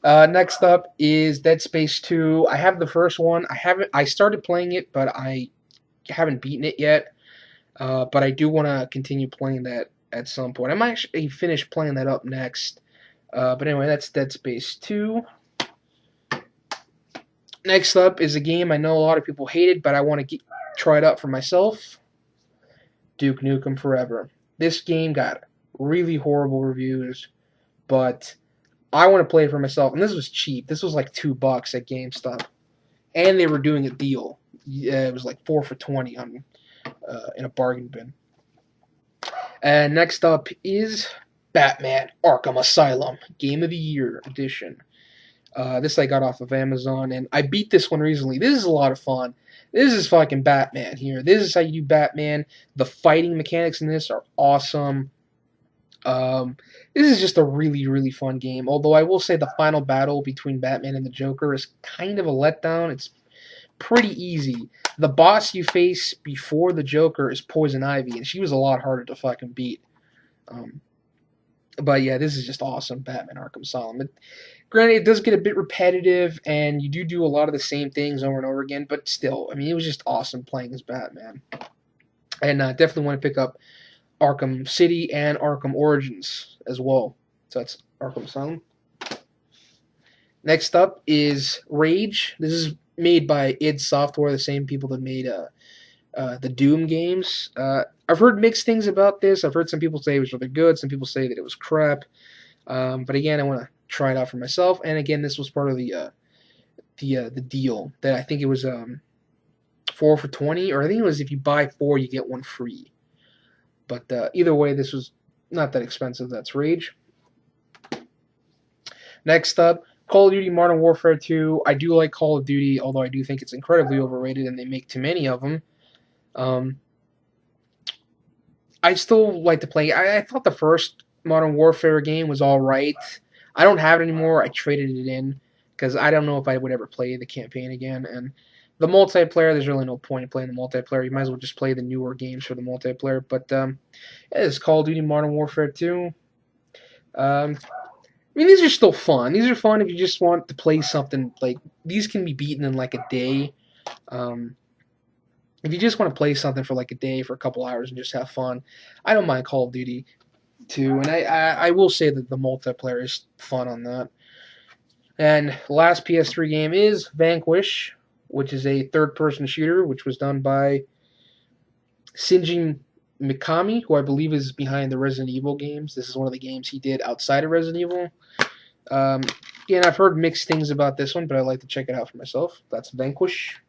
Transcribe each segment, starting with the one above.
Next up is Dead Space 2. I have the first one. I started playing it, but I haven't beaten it yet. But I do want to continue playing that at some point. I might actually finish playing that up next. But anyway, that's Dead Space 2. Next up is a game I know a lot of people hated, but I want to try it out for myself. Duke Nukem Forever. This game got really horrible reviews, but I want to play it for myself. And this was cheap. This was like $2 at GameStop, and they were doing a deal. Yeah, it was like 4 for 20 on in a bargain bin. And next up is Batman Arkham Asylum Game of the Year Edition. This I got off of Amazon, and I beat this one recently. This is a lot of fun. This is fucking Batman here. This is how you do Batman. The fighting mechanics in this are awesome. This is just a really, really fun game. Although I will say the final battle between Batman and the Joker is kind of a letdown. It's pretty easy. The boss you face before the Joker is Poison Ivy, and she was a lot harder to fucking beat. But yeah, this is just awesome, Batman Arkham Asylum. Granted, it does get a bit repetitive, and you do a lot of the same things over and over again, but still, I mean, it was just awesome playing as Batman. And definitely want to pick up Arkham City and Arkham Origins as well. So that's Arkham Asylum. Next up is Rage. This is made by id Software, the same people that made the Doom games. I've heard mixed things about this. I've heard some people say it was really good. Some people say that it was crap. But again, I want to try it out for myself. And again, this was part of the deal that I think it was 4 for 20, or I think it was if you buy 4, you get 1 free. But either way, this was not that expensive. That's Rage. Next up, Call of Duty Modern Warfare 2. I do like Call of Duty, although I do think it's incredibly overrated and they make too many of them. I still like to play. I thought the first Modern Warfare game was alright. I don't have it anymore. I traded it in because I don't know if I would ever play the campaign again. And the multiplayer, there's really no point in playing the multiplayer. You might as well just play the newer games for the multiplayer. But yeah, it's Call of Duty Modern Warfare 2. I mean, these are still fun. These are fun if you just want to play something. Like, these can be beaten in like a day. If you just want to play something for like a day, for a couple hours, and just have fun, I don't mind Call of Duty 2. And I will say that the multiplayer is fun on that. And last PS3 game is Vanquish, which is a third-person shooter, which was done by Shinji Mikami, who I believe is behind the Resident Evil games. This is one of the games he did outside of Resident Evil. Again, I've heard mixed things about this one, but I'd like to check it out for myself. That's Vanquish.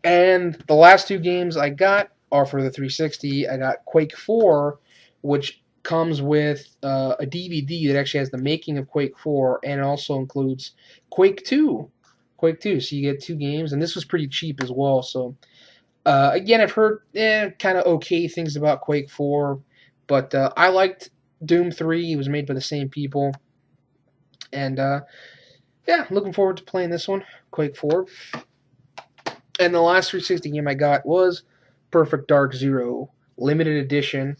And the last 2 games I got are for the 360. I got Quake 4, which comes with a DVD that actually has the making of Quake 4, and it also includes Quake 2. Quake 2, so you get 2 games, and this was pretty cheap as well. So again, I've heard kind of okay things about Quake 4, but I liked Doom 3. It was made by the same people. And yeah, looking forward to playing this one, Quake 4. And the last 360 game I got was Perfect Dark Zero Limited Edition,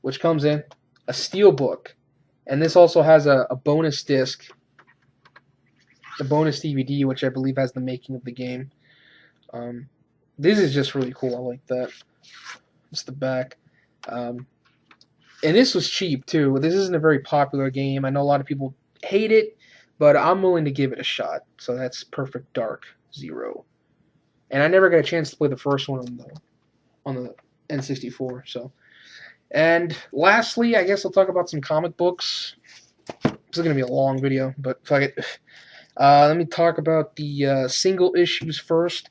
which comes in a steelbook. And this also has a bonus disc, a bonus DVD, which I believe has the making of the game. This is just really cool. I like that. It's the back. And this was cheap, too. This isn't a very popular game. I know a lot of people hate it, but I'm willing to give it a shot. So that's Perfect Dark Zero. And I never got a chance to play the first one on the N64. So, and lastly, I guess I'll talk about some comic books. This is going to be a long video, but fuck it. Let me talk about the single issues first.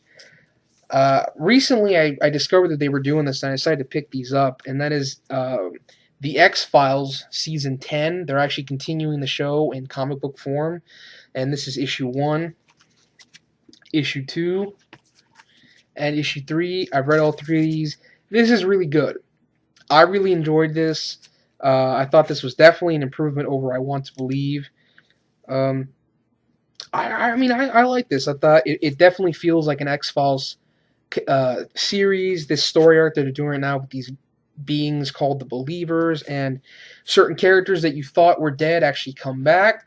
Recently, I discovered that they were doing this, and I decided to pick these up, and that is the X-Files Season 10. They're actually continuing the show in comic book form, and this is issue 1, issue 2, and issue 3. I've read all 3 of these. This is really good. I really enjoyed this. I thought this was definitely an improvement over I Want to Believe. I mean, I like this. I thought it definitely feels like an X-Files series. This story arc that they're doing right now with these beings called the Believers, and certain characters that you thought were dead actually come back.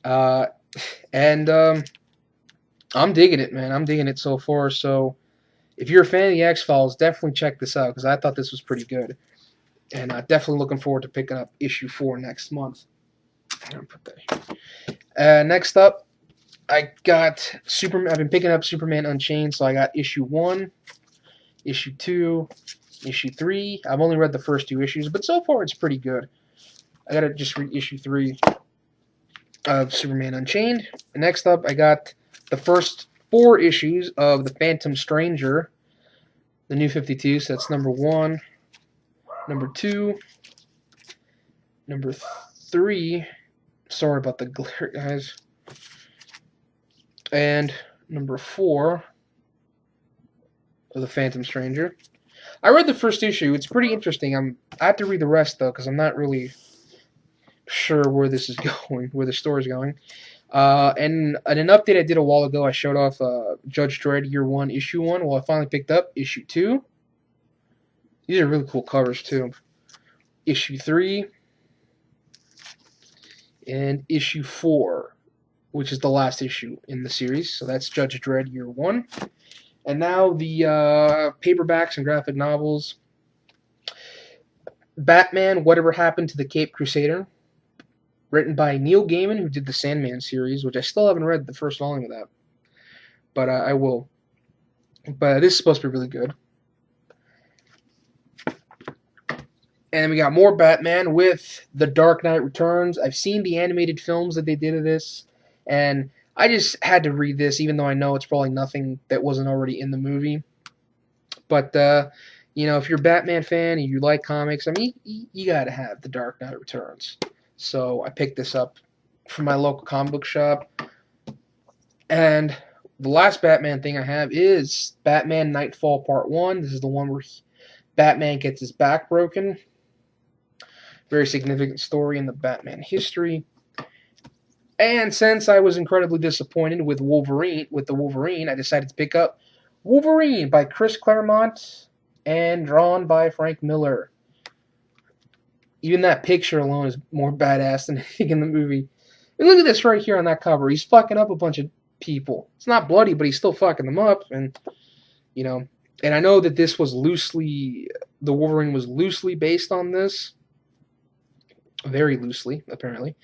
And I'm digging it, man. I'm digging it so far. So if you're a fan of the X-Files, definitely check this out, because I thought this was pretty good. And definitely looking forward to picking up issue 4 next month. I'm gonna put that here. Next up, I got Superman. I've been picking up Superman Unchained, so I got issue 1, issue 2, issue 3. I've only read the first 2 issues, but so far it's pretty good. I gotta just read issue 3 of Superman Unchained. And next up, I got the first 4 issues of The Phantom Stranger, the New 52. So that's number 1, number 2, number 3. Sorry about the glare, guys. And number 4 of The Phantom Stranger. I read the first issue. It's pretty interesting. I have to read the rest, though, because I'm not really sure where this is going, where the story's going. And in an update I did a while ago, I showed off Judge Dredd Year 1, Issue 1. Well, I finally picked up Issue 2. These are really cool covers, too. Issue 3. And Issue 4, which is the last issue in the series. So that's Judge Dredd Year 1. And now the paperbacks and graphic novels. Batman, Whatever Happened to the Caped Crusader. Written by Neil Gaiman, who did the Sandman series, which I still haven't read the first volume of that. But I will. But this is supposed to be really good. And we got more Batman with The Dark Knight Returns. I've seen the animated films that they did of this, and I just had to read this, even though I know it's probably nothing that wasn't already in the movie. But, if you're a Batman fan and you like comics, I mean, you gotta have The Dark Knight Returns. So I picked this up from my local comic book shop. And the last Batman thing I have is Batman Nightfall Part 1. This is the one where Batman gets his back broken. Very significant story in the Batman history. And since I was incredibly disappointed with the Wolverine, I decided to pick up Wolverine by Chris Claremont and drawn by Frank Miller. Even that picture alone is more badass than anything in the movie. And look at this right here on that cover. He's fucking up a bunch of people. It's not bloody, but he's still fucking them up. And, and I know that this was the Wolverine was loosely based on this. Very loosely, apparently.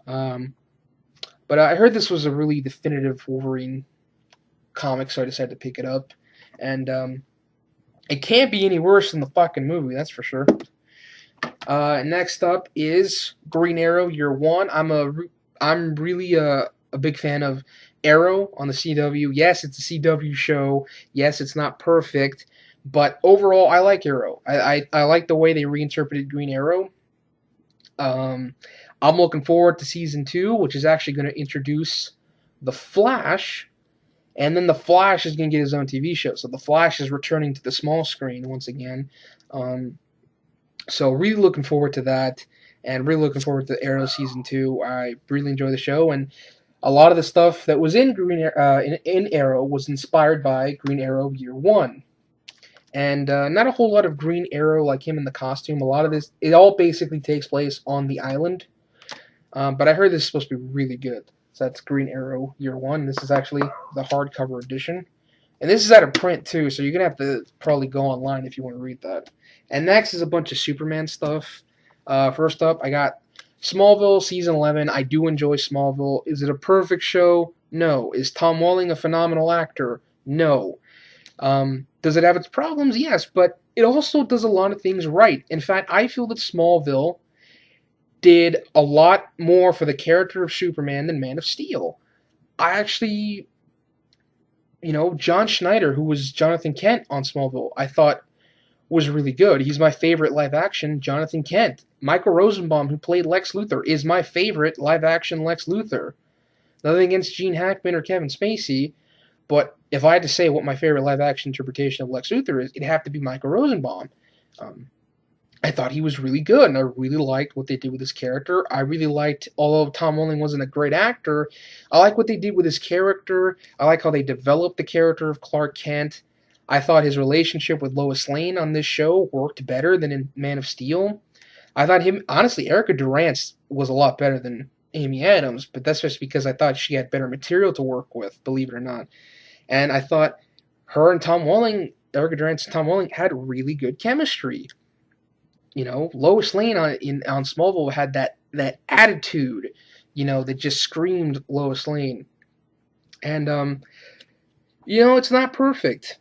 But I heard this was a really definitive Wolverine comic, so I decided to pick it up. And it can't be any worse than the fucking movie, that's for sure. Next up is Green Arrow Year 1. I'm really a big fan of Arrow on the CW. Yes, it's a CW show. Yes, it's not perfect. But overall, I like Arrow. I like the way they reinterpreted Green Arrow. I'm looking forward to Season 2, which is actually going to introduce The Flash. And then The Flash is going to get his own TV show. So The Flash is returning to the small screen once again. So really looking forward to that. And really looking forward to Arrow Season 2. I really enjoy the show. And a lot of the stuff that was in Arrow was inspired by Green Arrow Year 1. And not a whole lot of Green Arrow like him in the costume. A lot of this, it all basically takes place on the island. But I heard this is supposed to be really good. So that's Green Arrow Year 1. This is actually the hardcover edition. And this is out of print too, so you're going to have to probably go online if you want to read that. And next is a bunch of Superman stuff. First up, I got Smallville Season 11. I do enjoy Smallville. Is it a perfect show? No. Is Tom Welling a phenomenal actor? No. Does it have its problems? Yes, but it also does a lot of things right. In fact, I feel that Smallville did a lot more for the character of Superman than Man of Steel. I actually, John Schneider, who was Jonathan Kent on Smallville, I thought was really good. He's my favorite live-action Jonathan Kent. Michael Rosenbaum, who played Lex Luthor, is my favorite live-action Lex Luthor. Nothing against Gene Hackman or Kevin Spacey, but if I had to say what my favorite live-action interpretation of Lex Luthor is, it'd have to be Michael Rosenbaum. I thought he was really good, and I really liked what they did with his character. I really liked, although Tom Welling wasn't a great actor, I like what they did with his character. I like how they developed the character of Clark Kent. I thought his relationship with Lois Lane on this show worked better than in Man of Steel. I thought honestly, Erica Durance was a lot better than Amy Adams, but that's just because I thought she had better material to work with, believe it or not. And I thought her and Tom Welling, Erica Durance and Tom Welling, had really good chemistry. Lois Lane on Smallville had that attitude, that just screamed Lois Lane. And it's not perfect,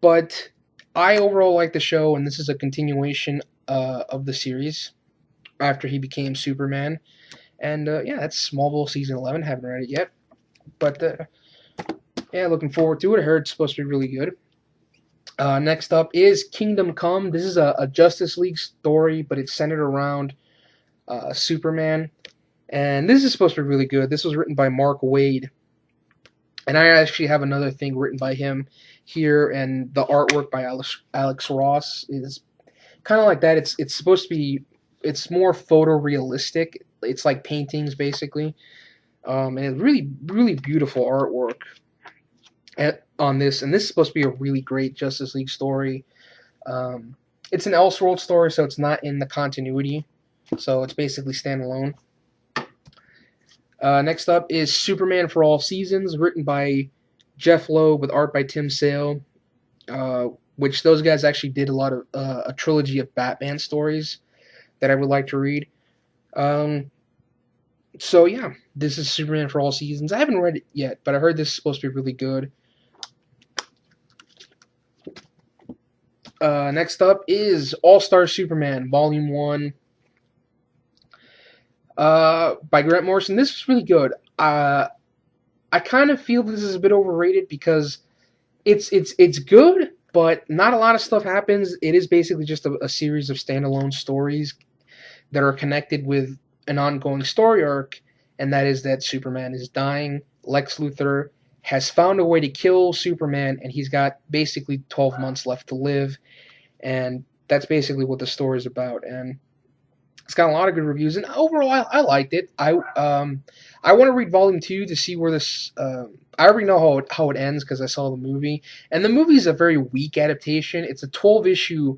but I overall like the show, and this is a continuation of the series after he became Superman. And that's Smallville season 11. Haven't read it yet, but looking forward to it. I heard it's supposed to be really good. Next up is Kingdom Come. This is a Justice League story, but it's centered around Superman. And this is supposed to be really good. This was written by Mark Waid. And I actually have another thing written by him here, and the artwork by Alex Ross is kind of like that. It's supposed to be, it's more photorealistic. It's like paintings, basically. And it's really, really beautiful artwork on this, and this is supposed to be a really great Justice League story. It's an Elseworld story, so it's not in the continuity, so it's basically standalone. Next up is Superman for All Seasons, written by Jeff Loeb with art by Tim Sale, which those guys actually did a lot of a trilogy of Batman stories that I would like to read. So yeah, this is Superman for All Seasons. I haven't read it yet, but I heard this is supposed to be really good. Next up is All-Star Superman, Volume 1, by Grant Morrison. This was really good. I kind of feel this is a bit overrated because it's good, but not a lot of stuff happens. It is basically just a series of standalone stories that are connected with an ongoing story arc, and that is that Superman is dying. Lex Luthor has found a way to kill Superman, and he's got basically 12 months left to live, and that's basically what the story is about. And it's got a lot of good reviews, and overall, I liked it. I want to read Volume 2 to see where this. I already know how it ends because I saw the movie, and the movie is a very weak adaptation. It's a 12-issue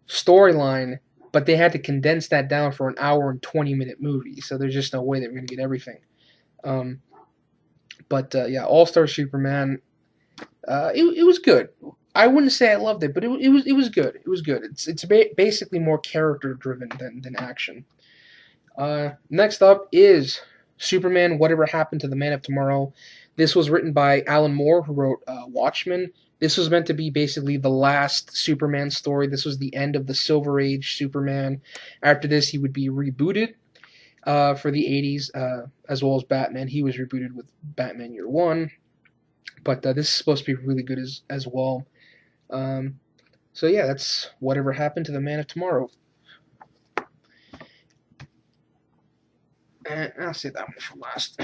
storyline, but they had to condense that down for an hour and 20-minute movie, so there's just no way that we're going to get everything. But All-Star Superman, it was good. I wouldn't say I loved it, but it was good. It was good. It's basically more character driven than action. Next up is Superman: Whatever Happened to the Man of Tomorrow. This was written by Alan Moore, who wrote Watchmen. This was meant to be basically the last Superman story. This was the end of the Silver Age Superman. After this, he would be rebooted for the 80s, as well as Batman. He was rebooted with Batman Year One. But this is supposed to be really good as well. So yeah, that's Whatever Happened to the Man of Tomorrow. And I'll save that one for last.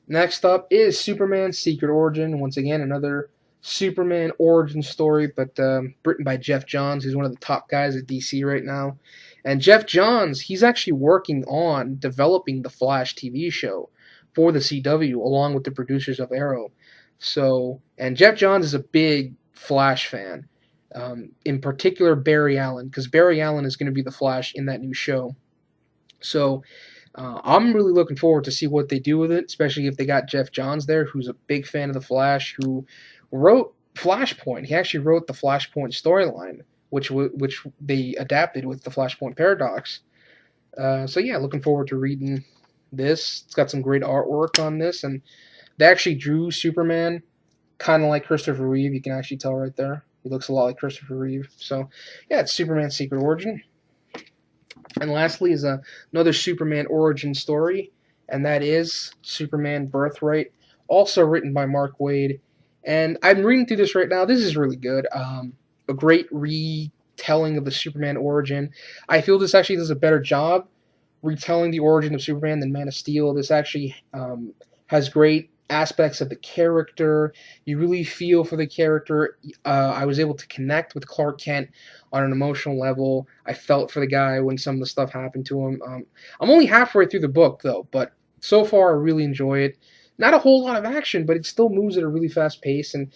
Next up is Superman Secret Origin. Once again, another Superman origin story, but written by Jeff Johns. He's one of the top guys at DC right now. And Jeff Johns, he's actually working on developing the Flash TV show for the CW, along with the producers of Arrow. And Jeff Johns is a big Flash fan. In particular, Barry Allen, because Barry Allen is going to be the Flash in that new show. So I'm really looking forward to see what they do with it, especially if they got Jeff Johns there, who's a big fan of the Flash, who wrote Flashpoint. He actually wrote the Flashpoint storyline, which they adapted with the Flashpoint Paradox. So yeah, looking forward to reading this. It's got some great artwork on this, and they actually drew Superman kind of like Christopher Reeve. You can actually tell right there. He looks a lot like Christopher Reeve. So yeah, it's Superman Secret Origin. And lastly is another Superman origin story, and that is Superman Birthright, also written by Mark Waid. And I'm reading through this right now. This is really good. A great retelling of the Superman origin. I feel this actually does a better job retelling the origin of Superman than Man of Steel. This actually has great aspects of the character. You really feel for the character. I was able to connect with Clark Kent on an emotional level. I felt for the guy when some of the stuff happened to him. I'm only halfway through the book, though, but so far I really enjoy it. Not a whole lot of action, but it still moves at a really fast pace, and